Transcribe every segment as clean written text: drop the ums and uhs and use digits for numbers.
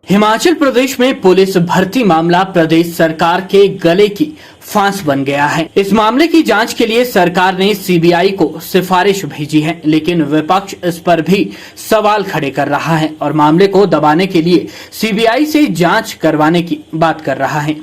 हिमाचल प्रदेश में पुलिस भर्ती मामला प्रदेश सरकार के गले की फांस बन गया है। इस मामले की जांच के लिए सरकार ने सीबीआई को सिफारिश भेजी है, लेकिन विपक्ष इस पर भी सवाल खड़े कर रहा है और मामले को दबाने के लिए सीबीआई से जांच करवाने की बात कर रहा है।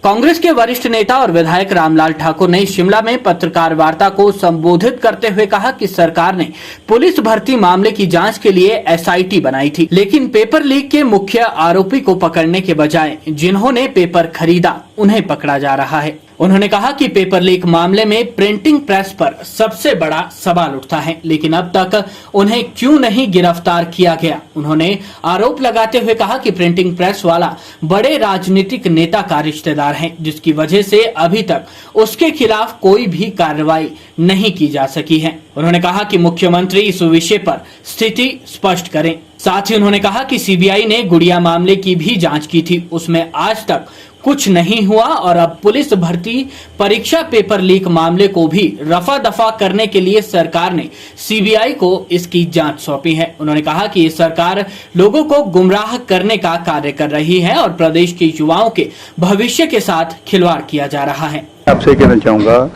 कांग्रेस के वरिष्ठ नेता और विधायक रामलाल ठाकुर ने शिमला में पत्रकार वार्ता को संबोधित करते हुए कहा कि सरकार ने पुलिस भर्ती मामले की जांच के लिए एसआईटी बनाई थी, लेकिन पेपर लीक के मुख्य आरोपी को पकड़ने के बजाय जिन्होंने पेपर खरीदा उन्हें पकड़ा जा रहा है। उन्होंने कहा कि पेपर लीक मामले में प्रिंटिंग प्रेस पर सबसे बड़ा सवाल उठता है, लेकिन अब तक उन्हें क्यों नहीं गिरफ्तार किया गया। उन्होंने आरोप लगाते हुए कहा कि प्रिंटिंग प्रेस वाला बड़े राजनीतिक नेता का रिश्तेदार है, जिसकी वजह से अभी तक उसके खिलाफ कोई भी कार्रवाई नहीं की जा सकी है। उन्होंने कहा कि मुख्यमंत्री इस विषय पर स्थिति स्पष्ट करें। साथ ही उन्होंने कहा कि सीबीआई ने गुड़िया मामले की भी जांच की थी, उसमें आज तक कुछ नहीं हुआ और अब पुलिस भर्ती परीक्षा पेपर लीक मामले को भी रफा दफा करने के लिए सरकार ने सीबीआई को इसकी जांच सौंपी है। उन्होंने कहा कि ये सरकार लोगों को गुमराह करने का कार्य कर रही है और प्रदेश के युवाओं के भविष्य के साथ खिलवाड़ किया जा रहा है। आपसे कहना चाहूँगा,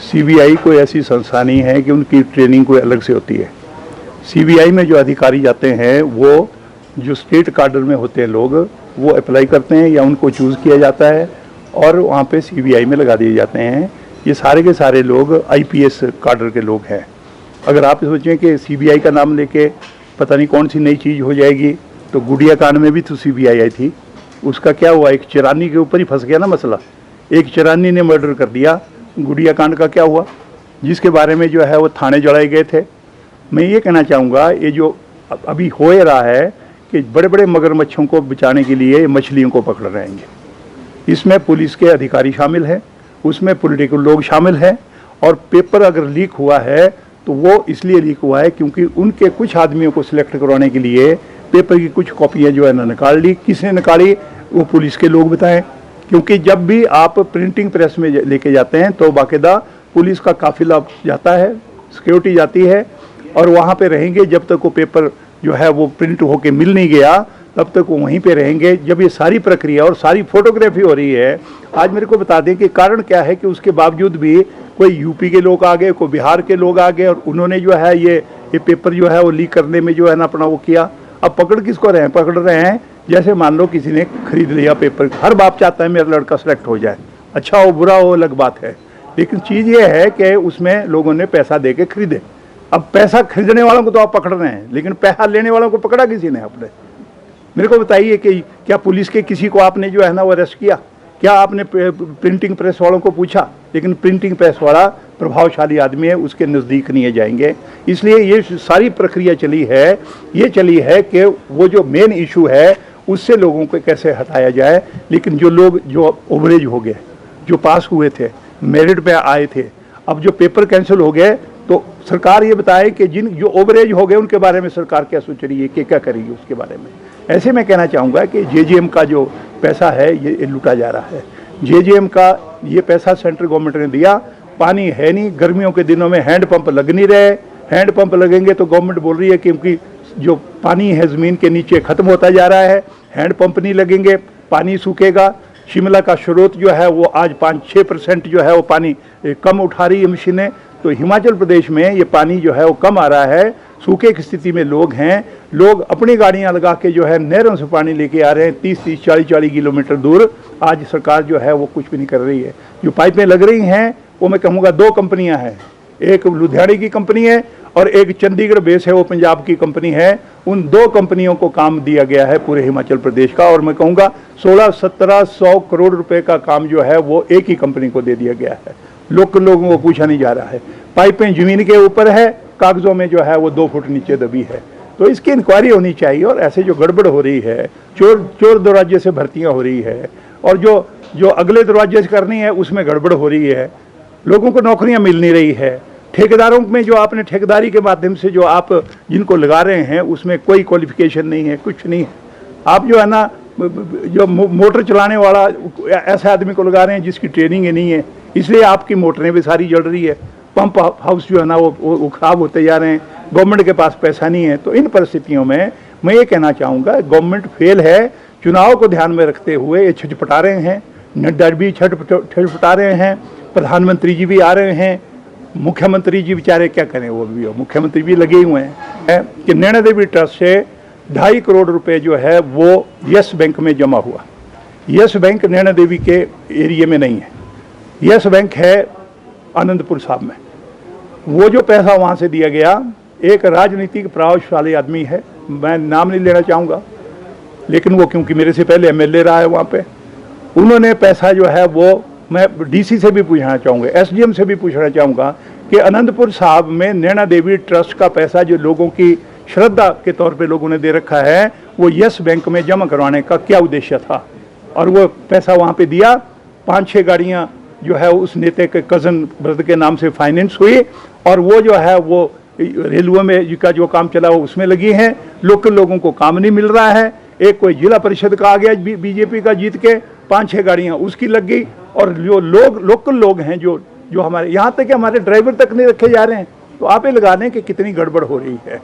सीबीआई कोई ऐसी संस्था नहीं है कि उनकी ट्रेनिंग कोई अलग से होती है। सीबीआई में जो अधिकारी जाते हैं वो जो स्टेट कार्डर में होते हैं लोग, वो अप्लाई करते हैं या उनको चूज़ किया जाता है और वहाँ पे सीबीआई में लगा दिए जाते हैं। ये सारे के सारे लोग आईपीएस कार्डर के लोग हैं। अगर आप सोचें कि सीबीआई का नाम लेके पता नहीं कौन सी नई चीज़ हो जाएगी, तो गुड़िया कांड में भी तो सीबीआई आई थी। उसका क्या हुआ? एक चरानी के ऊपर ही फंस गया ना मसला। एक चरानी ने मर्डर कर दिया। गुड़िया कांड का क्या हुआ, जिसके बारे में जो है वो थाने जड़ाए गए थे। मैं ये कहना चाहूँगा, ये जो अभी हो रहा है कि बड़े बड़े मगरमच्छों को बचाने के लिए मछलियों को पकड़ रहे हैं, इसमें पुलिस के अधिकारी शामिल हैं, उसमें पॉलिटिकल लोग शामिल हैं। और पेपर अगर लीक हुआ है तो वो इसलिए लीक हुआ है क्योंकि उनके कुछ आदमियों को सिलेक्ट करवाने के लिए पेपर की कुछ कॉपियाँ जो है ना निकाल ली। किसने निकाली वो पुलिस के लोग बताएं, क्योंकि जब भी आप प्रिंटिंग प्रेस में लेके जाते हैं तो बाकायदा पुलिस का काफिला जाता है, सिक्योरिटी जाती है और वहाँ पे रहेंगे जब तक वो पेपर जो है वो प्रिंट होके मिल नहीं गया, तब तक वो वहीं पे रहेंगे। जब ये सारी प्रक्रिया और सारी फोटोग्राफी हो रही है, आज मेरे को बता दें कि कारण क्या है कि उसके बावजूद भी कोई यूपी के लोग आ गए, कोई बिहार के लोग आ गए और उन्होंने जो है ये पेपर जो है वो लीक करने में जो है ना अपना वो किया। अब पकड़ किसको रहे हैं? पकड़ रहे हैं जैसे मान लो किसी ने खरीद लिया पेपर। हर बाप चाहता है मेरा लड़का सेलेक्ट हो जाए, अच्छा हो बुरा हो अलग बात है, लेकिन चीज़ ये है कि उसमें लोगों ने पैसा दे के खरीदे। अब पैसा खरीदने वालों को तो आप पकड़ रहे हैं, लेकिन पैसा लेने वालों को पकड़ा किसी ने आपने? मेरे को बताइए कि क्या पुलिस के किसी को आपने जो है ना वो अरेस्ट किया? क्या आपने प्रिंटिंग प्रेस वालों को पूछा? लेकिन प्रिंटिंग प्रेस वाला प्रभावशाली आदमी है, उसके नज़दीक नहीं है जाएंगे। इसलिए ये सारी प्रक्रिया चली है कि वो जो मेन इशू है उससे लोगों को कैसे हटाया जाए। लेकिन जो लोग जो ओवरेज हो गए, जो पास हुए थे, मेरिट पे आए थे, अब जो पेपर कैंसिल हो गए, तो सरकार ये बताए कि जिन जो ओवरेज हो गए उनके बारे में सरकार क्या सोच रही है, कि क्या करेगी उसके बारे में। ऐसे में कहना चाहूँगा कि जेजेएम का जो पैसा है ये लूटा जा रहा है। जेजेएम का ये पैसा सेंट्रल गवर्नमेंट ने दिया, पानी है नहीं, गर्मियों के दिनों में हैंडपंप लग नहीं रहे। हैंडपंप लगेंगे तो गवर्नमेंट बोल रही है क्योंकि जो पानी है ज़मीन के नीचे ख़त्म होता जा रहा है, हैंडपंप नहीं लगेंगे, पानी सूखेगा। शिमला का स्रोत जो है वो आज 5-6% जो है वो पानी कम उठा रही है मशीनें। तो हिमाचल प्रदेश में ये पानी जो है वो कम आ रहा है, सूखे की स्थिति में लोग हैं। लोग अपनी गाड़ियां लगा के जो है नहरों से पानी लेके आ रहे हैं 30-30, 40-40 किलोमीटर दूर। आज सरकार जो है वो कुछ भी नहीं कर रही है। जो पाइपें लग रही हैं वो मैं कहूँगा 2 कंपनियां हैं, एक लुधियाने की कंपनी है और एक चंडीगढ़ बेस है, वो पंजाब की कंपनी है। उन 2 कंपनियों को काम दिया गया है पूरे हिमाचल प्रदेश का, और मैं कहूँगा 1600-1700 करोड़ रुपए का काम जो है वो एक ही कंपनी को दे दिया गया है। लोगों को पूछा नहीं जा रहा है। पाइपें जमीन के ऊपर है, कागजों में जो है वो 2 फुट नीचे दबी है। तो इसकी इंक्वायरी होनी चाहिए। और ऐसे जो गड़बड़ हो रही है, चोर दरवाजे से भर्तियां हो रही है और जो अगले दरवाजे से करनी है उसमें गड़बड़ हो रही है। लोगों को नौकरियां मिल नहीं रही है। ठेकेदारों में जो आपने ठेकेदारी के माध्यम से जो आप जिनको लगा रहे हैं उसमें कोई क्वालिफिकेशन नहीं है, कुछ नहीं है। आप जो है ना जो मोटर चलाने वाला ऐसे आदमी को लगा रहे हैं जिसकी ट्रेनिंग ही नहीं है, इसलिए आपकी मोटरें भी सारी जल रही है। पंप हाउस जो है ना वो खराब होते जा रहे हैं। गवर्नमेंट के पास पैसा नहीं है। तो इन परिस्थितियों में मैं ये कहना चाहूँगा गवर्नमेंट फेल है चुनाव को ध्यान में रखते हुए ये छटपटा रहे हैं। नड्डा भी छटपटा रहे हैं, प्रधानमंत्री जी भी आ रहे हैं, मुख्यमंत्री जी बेचारे क्या करें, वो भी मुख्यमंत्री भी लगे हुए हैं कि नैना देवी ट्रस्ट से 2.5 करोड़ रुपए जो है वो यस बैंक में जमा हुआ। यस बैंक नैना देवी के एरिया में नहीं है, यस बैंक है आनंदपुर साहब में। वो जो पैसा वहाँ से दिया गया, एक राजनीतिक प्रभावशाली आदमी है, मैं नाम नहीं लेना चाहूँगा, लेकिन वो क्योंकि मेरे से पहले एमएलए रहा है वहाँ पे, उन्होंने पैसा जो है वो, मैं डीसी से भी पूछना चाहूँगा, एसडीएम से भी पूछना चाहूँगा कि आनंदपुर साहब में नैना देवी ट्रस्ट का पैसा जो लोगों की श्रद्धा के तौर पे लोगों ने दे रखा है, वो यस बैंक में जमा करवाने का क्या उद्देश्य था। और वो पैसा वहाँ पे दिया, 5-6 गाड़ियाँ जो है उस नेता के कज़न ब्रदर के नाम से फाइनेंस हुई, और वो जो है वो रेलवे में का जो काम चला वो उसमें लगी हैं। लोकल लोगों को काम नहीं मिल रहा है। एक कोई जिला परिषद का आ गया बीजेपी का जीत के, 5-6 गाड़ियाँ उसकी लग गई, और जो लोकल लोग हैं जो हमारे यहाँ तक कि हमारे ड्राइवर तक नहीं रखे जा रहे हैं। तो आप ये लगा लें कि कितनी गड़बड़ हो रही है।